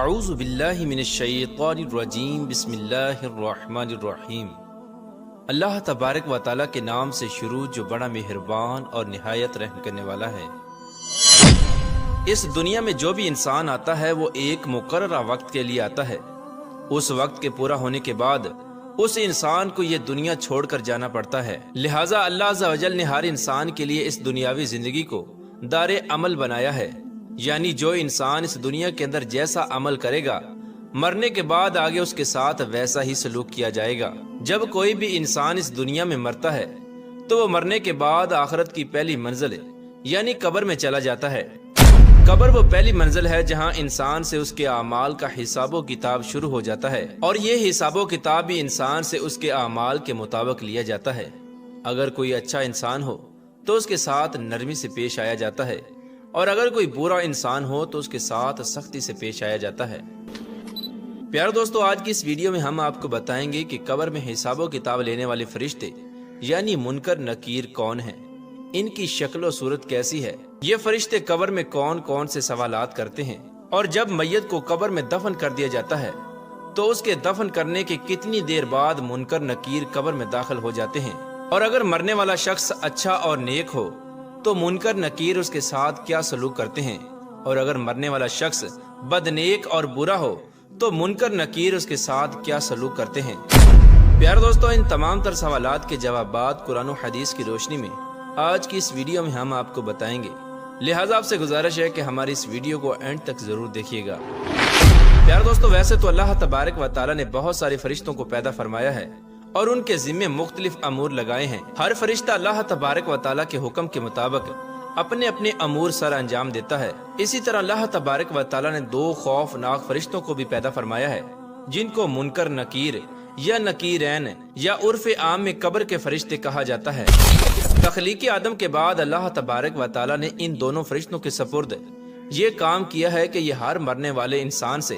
اعوذ باللہ من الشیطان الرجیم بسم اللہ الرحمن الرحیم۔ اللہ تبارک و تعالیٰ کے نام سے شروع جو بڑا مہربان اور نہایت رحم کرنے والا ہے۔ اس دنیا میں جو بھی انسان آتا ہے وہ ایک مقررہ وقت کے لیے آتا ہے۔ اس وقت کے پورا ہونے کے بعد اس انسان کو یہ دنیا چھوڑ کر جانا پڑتا ہے، لہٰذا اللہ عز و جل نے ہر انسان کے لیے اس دنیاوی زندگی کو دار عمل بنایا ہے، یعنی جو انسان اس دنیا کے اندر جیسا عمل کرے گا مرنے کے بعد آگے اس کے ساتھ ویسا ہی سلوک کیا جائے گا۔ جب کوئی بھی انسان اس دنیا میں مرتا ہے تو وہ مرنے کے بعد آخرت کی پہلی منزل یعنی قبر میں چلا جاتا ہے۔ قبر وہ پہلی منزل ہے جہاں انسان سے اس کے اعمال کا حساب و کتاب شروع ہو جاتا ہے، اور یہ حساب و کتاب بھی انسان سے اس کے اعمال کے مطابق لیا جاتا ہے۔ اگر کوئی اچھا انسان ہو تو اس کے ساتھ نرمی سے پیش آیا جاتا ہے، اور اگر کوئی برا انسان ہو تو اس کے ساتھ سختی سے پیش آیا جاتا ہے۔ پیارے دوستو، آج کی اس ویڈیو میں ہم آپ کو بتائیں گے کہ قبر میں حساب و کتاب لینے والے فرشتے یعنی منکر نکیر کون ہیں، ان کی شکل و صورت کیسی ہے، یہ فرشتے قبر میں کون کون سے سوالات کرتے ہیں، اور جب میت کو قبر میں دفن کر دیا جاتا ہے تو اس کے دفن کرنے کے کتنی دیر بعد منکر نکیر قبر میں داخل ہو جاتے ہیں، اور اگر مرنے والا شخص اچھا اور نیک ہو تو منکر نکیر اس کے ساتھ کیا سلوک کرتے ہیں، اور اگر مرنے والا شخص بدنیک اور برا ہو تو منکر نکیر اس کے ساتھ کیا سلوک کرتے ہیں۔ پیارے دوستو، ان تمام تر سوالات کے جوابات قرآن و حدیث کی روشنی میں آج کی اس ویڈیو میں ہم آپ کو بتائیں گے، لہٰذا آپ سے گزارش ہے کہ ہماری اس ویڈیو کو اینڈ تک ضرور دیکھیے گا۔ پیارے دوستو، ویسے تو اللہ تبارک و تعالیٰ نے بہت سارے فرشتوں کو پیدا فرمایا ہے اور ان کے ذمے مختلف امور لگائے ہیں۔ ہر فرشتہ اللہ تبارک و تعالیٰ کے حکم کے مطابق اپنے اپنے امور سر انجام دیتا ہے۔ اسی طرح اللہ تبارک و تعالیٰ نے دو خوفناک فرشتوں کو بھی پیدا فرمایا ہے جن کو منکر نکیر یا نکیرین یا عرف عام میں قبر کے فرشتے کہا جاتا ہے۔ تخلیق آدم کے بعد اللہ تبارک و تعالیٰ نے ان دونوں فرشتوں کے سپرد یہ کام کیا ہے کہ یہ ہر مرنے والے انسان سے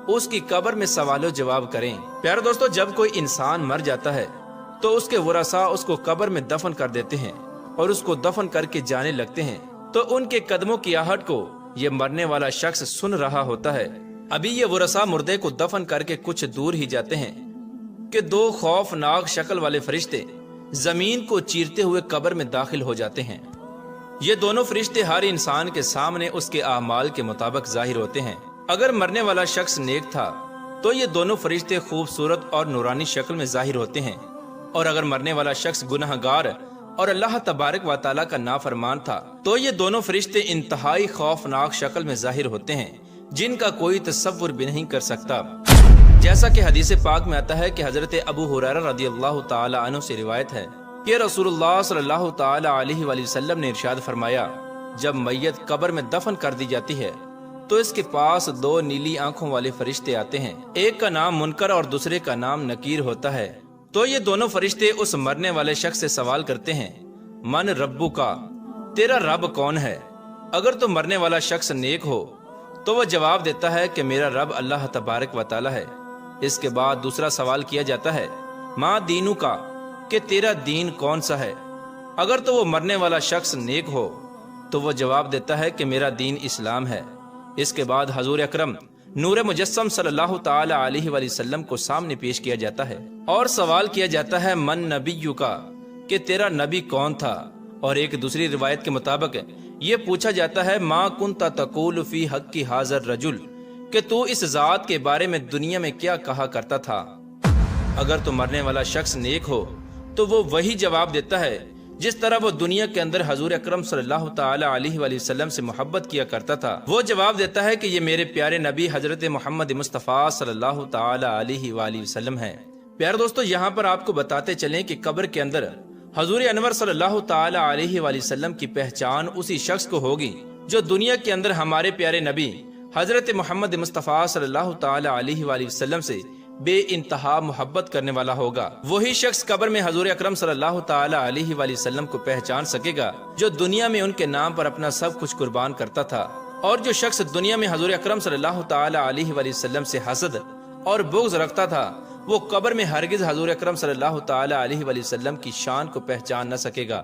اس کی قبر میں سوال و جواب کریں۔ پیارے دوستو، جب کوئی انسان مر جاتا ہے تو اس کے ورثاء اس کو قبر میں دفن کر دیتے ہیں اور اس کو دفن کر کے جانے لگتے ہیں تو ان کے قدموں کی آہٹ کو یہ مرنے والا شخص سن رہا ہوتا ہے۔ ابھی یہ ورثاء مردے کو دفن کر کے کچھ دور ہی جاتے ہیں کہ دو خوفناک شکل والے فرشتے زمین کو چیرتے ہوئے قبر میں داخل ہو جاتے ہیں۔ یہ دونوں فرشتے ہر انسان کے سامنے اس کے اعمال کے مطابق ظاہر ہوتے ہیں۔ اگر مرنے والا شخص نیک تھا تو یہ دونوں فرشتے خوبصورت اور نورانی شکل میں ظاہر ہوتے ہیں، اور اگر مرنے والا شخص گناہگار اور اللہ تبارک و تعالیٰ کا نافرمان تھا تو یہ دونوں فرشتے انتہائی خوفناک شکل میں ظاہر ہوتے ہیں جن کا کوئی تصور بھی نہیں کر سکتا۔ جیسا کہ حدیث پاک میں آتا ہے کہ حضرت ابو ہریرہ رضی اللہ تعالی عنہ سے روایت ہے کہ رسول اللہ صلی اللہ تعالی علیہ وآلہ وسلم نے ارشاد فرمایا، جب میت قبر میں دفن کر دی جاتی ہے تو اس کے پاس دو نیلی آنکھوں والے فرشتے آتے ہیں، ایک کا نام منکر اور دوسرے کا نام نکیر ہوتا ہے۔ تو یہ دونوں فرشتے اس مرنے والے شخص سے سوال کرتے ہیں، من ربو کا، تیرا رب کون ہے؟ اگر تو مرنے والا شخص نیک ہو تو وہ جواب دیتا ہے کہ میرا رب اللہ تبارک و تعالی ہے۔ اس کے بعد دوسرا سوال کیا جاتا ہے، ماں دینو کا، کہ تیرا دین کون سا ہے؟ اگر تو وہ مرنے والا شخص نیک ہو تو وہ جواب دیتا ہے کہ میرا دین اسلام ہے۔ اس کے بعد حضور اکرم نور مجسم صلی اللہ تعالی علیہ وآلہ وسلم کو سامنے پیش کیا جاتا ہے اور سوال کیا جاتا ہے، من نبیو کا، کہ تیرا نبی کون تھا؟ اور ایک دوسری روایت کے مطابق یہ پوچھا جاتا ہے، ما کنت تقول فی حق حاضر رجل، کہ تو اس ذات کے بارے میں دنیا میں کیا کہا کرتا تھا؟ اگر تو مرنے والا شخص نیک ہو تو وہ وہی جواب دیتا ہے جس طرح وہ دنیا کے اندر حضور اکرم صلی اللہ تعالی علیہ وآلہ وسلم سے محبت کیا کرتا تھا۔ وہ جواب دیتا ہے کہ یہ میرے پیارے نبی حضرت محمد مصطفیٰ صلی اللہ تعالی علیہ وآلہ وسلم ہے۔ پیارے دوستو، یہاں پر آپ کو بتاتے چلیں کہ قبر کے اندر حضور انور صلی اللہ تعالی علیہ وآلہ وسلم کی پہچان اسی شخص کو ہوگی جو دنیا کے اندر ہمارے پیارے نبی حضرت محمد مصطفیٰ صلی اللہ تعالی علیہ وآلہ وسلم سے بے انتہا محبت کرنے والا ہوگا۔ وہی شخص قبر میں حضور اکرم صلی اللہ تعالی علیہ وآلہ وسلم کو پہچان سکے گا جو دنیا میں ان کے نام پر اپنا سب کچھ قربان کرتا تھا، اور جو شخص دنیا میں حضور اکرم صلی اللہ تعالی علیہ وآلہ وسلم سے حسد اور بغض رکھتا تھا وہ قبر میں ہرگز حضور اکرم صلی اللہ تعالی علیہ وآلہ وسلم کی شان کو پہچان نہ سکے گا۔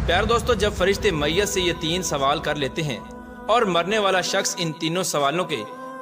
پیارے دوستو، جب فرشتے میت سے یہ تین سوال کر لیتے ہیں اور مرنے والا شخص ان تینوں سوالوں کے